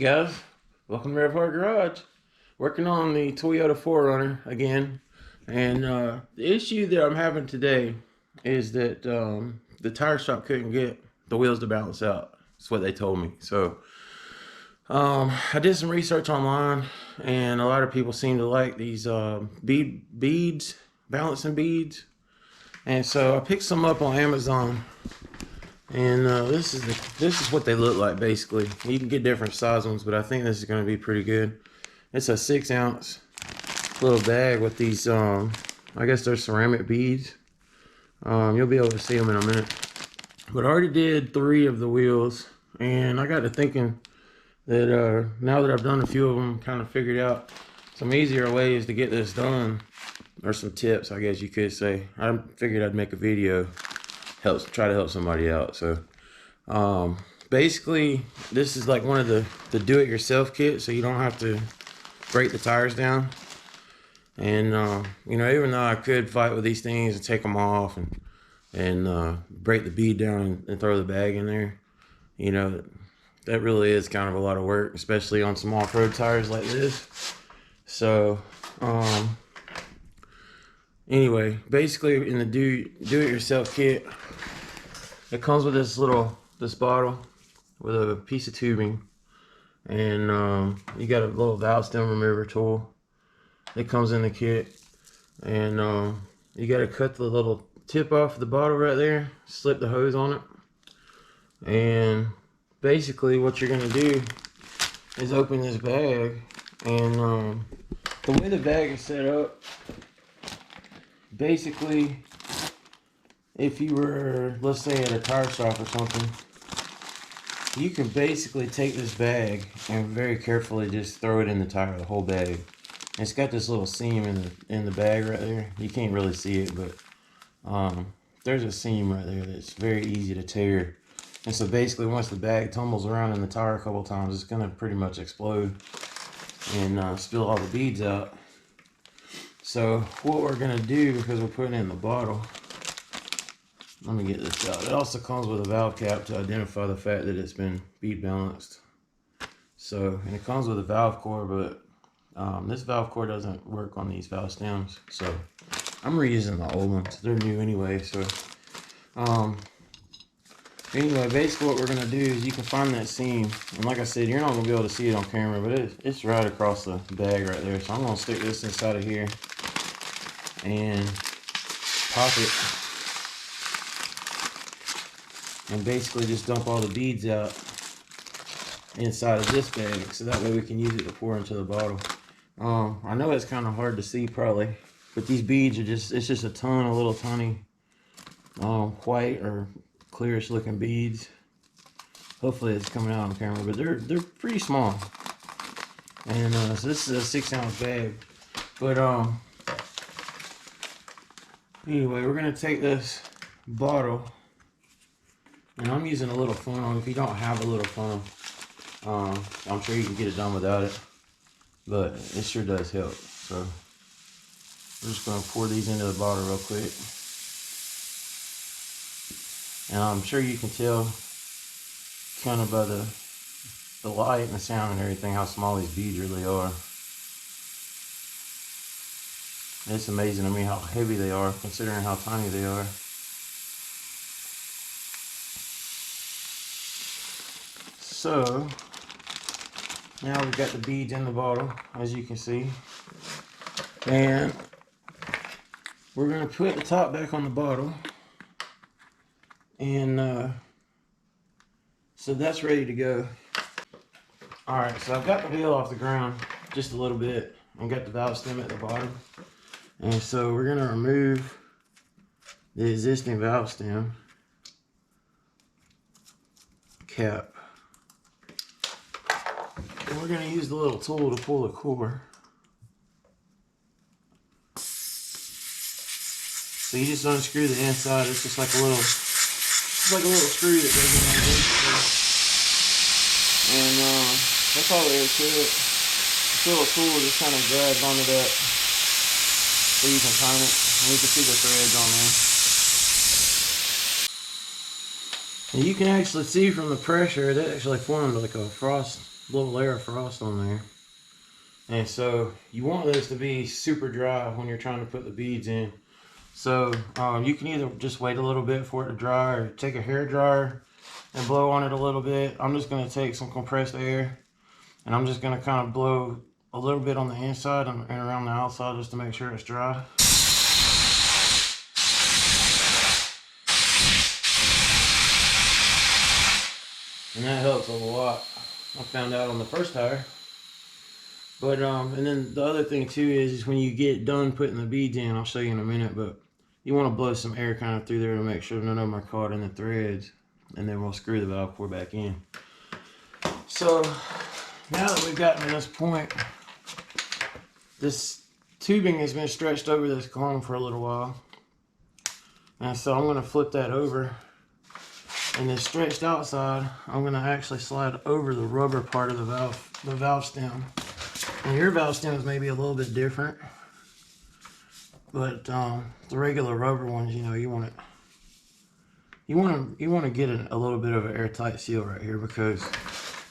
guys, welcome to revhardgarage. Working on the Toyota 4Runner again, and the issue that I'm having today is that the tire shop couldn't get the wheels to balance out. That's what they told me. So I did some research online, and a lot of people seem to like these beads, balancing beads, and so I picked some up on Amazon. And this is what they look like basically. You can get different size ones, but I think this is going to be pretty good. It's a 6-ounce little bag with these, I guess they're ceramic beads. You'll be able to see them in a minute. But I already did 3 of the wheels, and I got to thinking that now that I've done a few of them, kind of figured out some easier ways to get this done, or some tips, I guess you could say. I figured I'd make a video. Try to help somebody out. So basically this is like one of the do-it-yourself kits, so you don't have to break the tires down. And you know, even though I could fight with these things and take them off and break the bead down and throw the bag in there, you know, that really is kind of a lot of work, especially on some off-road tires like this. So anyway, basically in the do-it-yourself kit, it comes with this bottle with a piece of tubing, and you got a little valve stem remover tool that comes in the kit, and you got to cut the little tip off the bottle right there, slip the hose on it, and basically what you're gonna do is open this bag, and the way the bag is set up, basically, if you were, let's say, at a tire shop or something, you can basically take this bag and very carefully just throw it in the tire, the whole bag. And it's got this little seam in the bag right there. You can't really see it, but there's a seam right there that's very easy to tear. And so basically, once the bag tumbles around in the tire a couple times, it's gonna pretty much explode and spill all the beads out. So what we're gonna do, because we're putting it in the bottle, let me get this out. It also comes with a valve cap to identify the fact that it's been bead balanced. So, and it comes with a valve core, but this valve core doesn't work on these valve stems. So I'm reusing the old ones. They're new anyway. So anyway, basically what we're gonna do is you can find that seam, and like I said, you're not gonna be able to see it on camera, but it's right across the bag right there. So I'm gonna stick this inside of here and pop it, and basically just dump all the beads out inside of this bag, so that way we can use it to pour into the bottle. I know it's kind of hard to see probably, but these beads are it's just a ton of little tiny white or clearish looking beads. Hopefully it's coming out on camera, but they're pretty small. And so this is a 6-ounce bag. But anyway, we're gonna take this bottle, and I'm using a little funnel. If you don't have a little funnel, I'm sure you can get it done without it, but it sure does help. So we're just going to pour these into the bottle real quick, and I'm sure you can tell kind of by the light and the sound and everything how small these beads really are. It's amazing to me how heavy they are considering how tiny they are. So now we've got the beads in the bottle, as you can see, and we're going to put the top back on the bottle, and so that's ready to go. Alright, so I've got the wheel off the ground just a little bit and got the valve stem at the bottom, and so we're going to remove the existing valve stem cap. And we're going to use the little tool to pull the core. So you just unscrew the inside. It's just like a little screw that goes in like this. And that's all there is to it. This little tool just kind of grabs onto that so you can turn it. And you can see the threads on there. And you can actually see from the pressure, it actually formed like a frost little layer of frost on there. And so you want this to be super dry when you're trying to put the beads in. So you can either just wait a little bit for it to dry, or take a hair dryer and blow on it a little bit. I'm just going to take some compressed air, and I'm just going to kind of blow a little bit on the inside and around the outside just to make sure it's dry. And that helps a lot. I found out on the first tire. But and then the other thing too is when you get done putting the beads in, I'll show you in a minute, but you want to blow some air kind of through there to make sure none of them are caught in the threads, and then we'll screw the valve core back in. So now that we've gotten to this point, this tubing has been stretched over this cone for a little while, and so I'm going to flip that over, and then stretched outside I'm going to actually slide over the rubber part of the valve stem. And your valve stems may be a little bit different, but the regular rubber ones, you know, you want to get a little bit of an airtight seal right here, because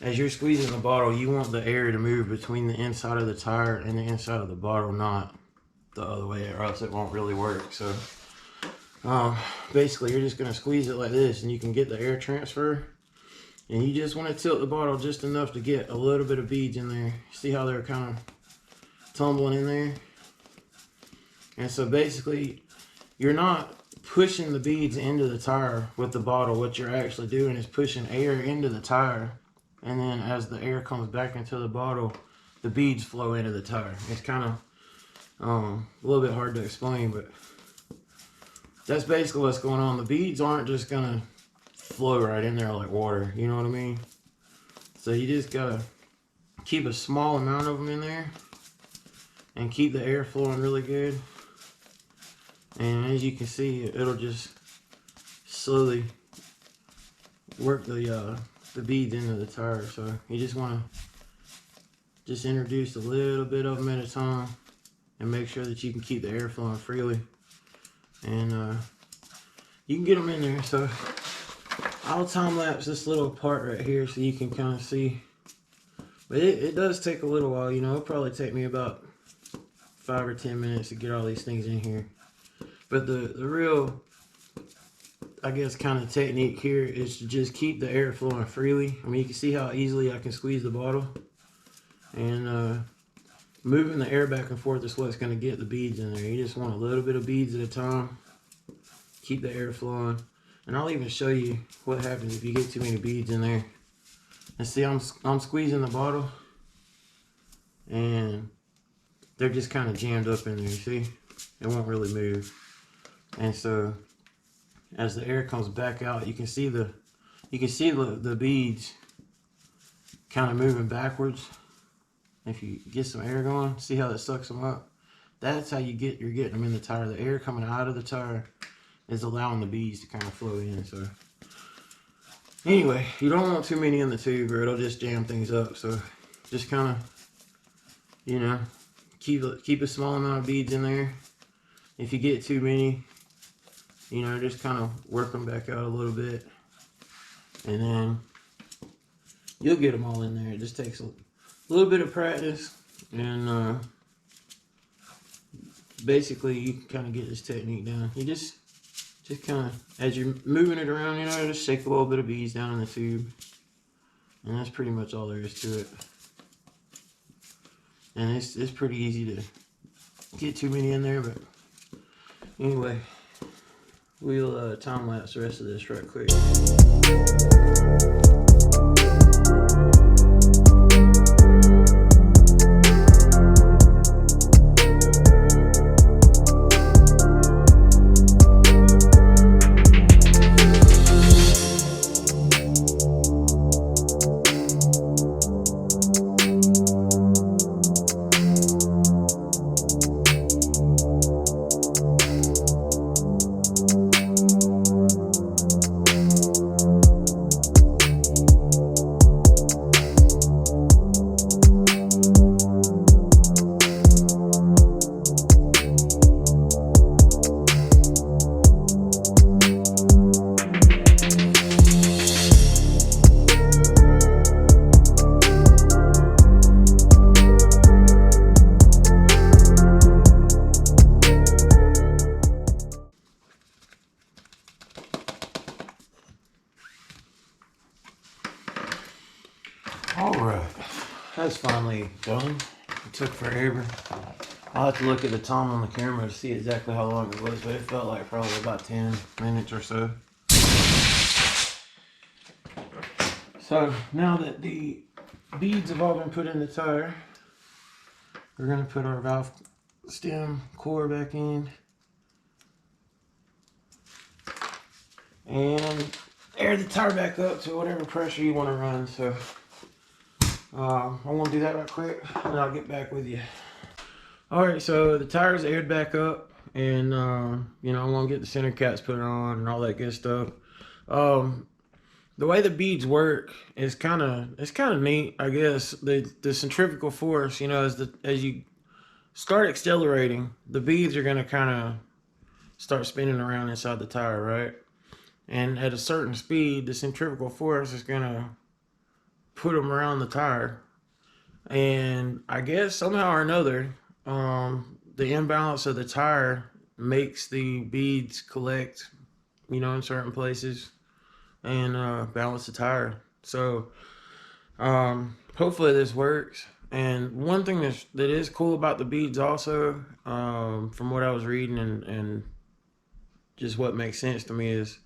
as you're squeezing the bottle, you want the air to move between the inside of the tire and the inside of the bottle, not the other way, or else it won't really work. So basically you're just going to squeeze it like this, and you can get the air transfer. And you just want to tilt the bottle just enough to get a little bit of beads in there. See how they're kind of tumbling in there? And so basically, you're not pushing the beads into the tire with the bottle. What you're actually doing is pushing air into the tire. And then as the air comes back into the bottle, the beads flow into the tire. It's kind of a little bit hard to explain, but that's basically what's going on. The beads aren't just going to flow right in there like water, you know what I mean? So you just gotta keep a small amount of them in there and keep the air flowing really good. And as you can see, it'll just slowly work the beads into the tire. So you just want to just introduce a little bit of them at a time and make sure that you can keep the air flowing freely, and you can get them in there. So I'll time lapse this little part right here so you can kind of see. But it does take a little while, you know. It'll probably take me about 5 or 10 minutes to get all these things in here. But the real, I guess, kind of technique here is to just keep the air flowing freely. I mean, you can see how easily I can squeeze the bottle. And moving the air back and forth is what's going to get the beads in there. You just want a little bit of beads at a time. Keep the air flowing. And I'll even show you what happens if you get too many beads in there. And see, I'm squeezing the bottle, and they're just kind of jammed up in there. See, it won't really move. And so, as the air comes back out, you can see the beads kind of moving backwards. If you get some air going, see how that sucks them up. That's how you're getting them in the tire. The air coming out of the tire is allowing the beads to kind of flow in. So anyway, you don't want too many in the tube or it'll just jam things up. So just kind of, you know, keep a small amount of beads in there. If you get too many, you know, just kind of work them back out a little bit, and then you'll get them all in there. It just takes a little bit of practice, and basically you can kind of get this technique down. You just kind of, as you're moving it around, you know, just shake a little bit of beads down in the tube, and that's pretty much all there is to it. And it's pretty easy to get too many in there, but anyway, we'll time lapse the rest of this right quick. that's finally done. It took forever. I'll have to look at the time on the camera to see exactly how long it was, but it felt like probably about 10 minutes or so. So now that the beads have all been put in the tire, we're going to put our valve stem core back in and air the tire back up to whatever pressure you want to run. So I want to do that right quick and I'll get back with you. Alright, so the tire's aired back up and you know, I want to get the center caps put on and all that good stuff. The way the beads work is kind of neat, I guess. The centrifugal force, you know, as you start accelerating, the beads are going to kind of start spinning around inside the tire, right? And at a certain speed, the centrifugal force is going to put them around the tire. And I guess somehow or another, the imbalance of the tire makes the beads collect, you know, in certain places and balance the tire. So hopefully this works. And one thing that is cool about the beads also, from what I was reading and just what makes sense to me, is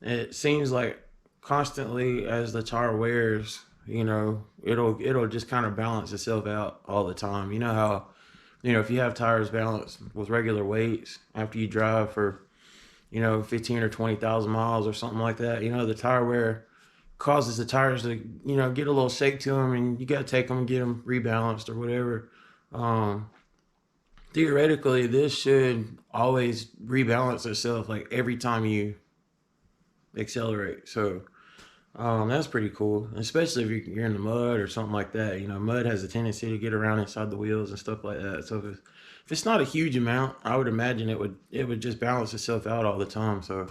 it seems like constantly as the tire wears, you know, it'll just kind of balance itself out all the time. You know how, you know, if you have tires balanced with regular weights after you drive for, you know, 15 or 20,000 miles or something like that, you know, the tire wear causes the tires to, you know, get a little shake to them, and you got to take them and get them rebalanced or whatever. Theoretically, this should always rebalance itself like every time you accelerate. So that's pretty cool, especially if you're in the mud or something like that. You know, mud has a tendency to get around inside the wheels and stuff like that. So if it's not a huge amount, I would imagine it would just balance itself out all the time. So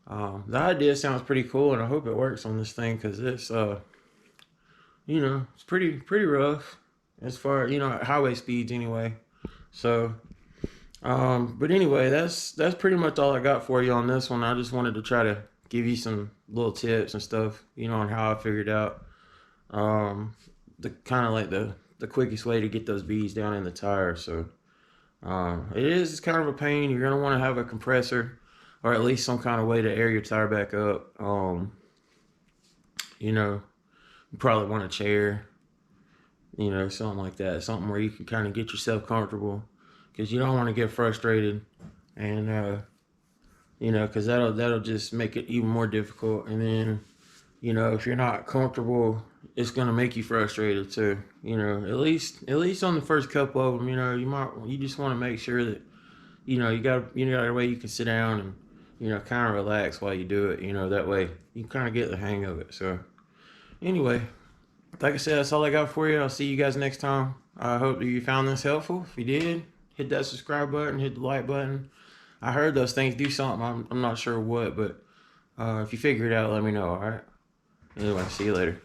the idea sounds pretty cool, and I hope it works on this thing, because it's you know, it's pretty rough as far, you know, at highway speeds anyway. So but anyway, that's pretty much all I got for you on this one. I just wanted to try to give you some little tips and stuff, you know, on how I figured out the kind of like the quickest way to get those beads down in the tire. So it's kind of a pain. You're gonna want to have a compressor, or at least some kind of way to air your tire back up. You know, you probably want a chair, you know, something like that, something where you can kind of get yourself comfortable, because you don't want to get frustrated, and you know, because that'll just make it even more difficult. And then, you know, if you're not comfortable, it's gonna make you frustrated too. You know, at least on the first couple of them, you know, you just want to make sure that, you know, you got a way you can sit down and, you know, kind of relax while you do it. You know, that way you kind of get the hang of it. So anyway, like I said, that's all I got for you. I'll see you guys next time. I hope that you found this helpful. If you did, hit that subscribe button, hit the like button. I heard those things do something. I'm not sure what, but if you figure it out, let me know, all right? Anyway, see you later.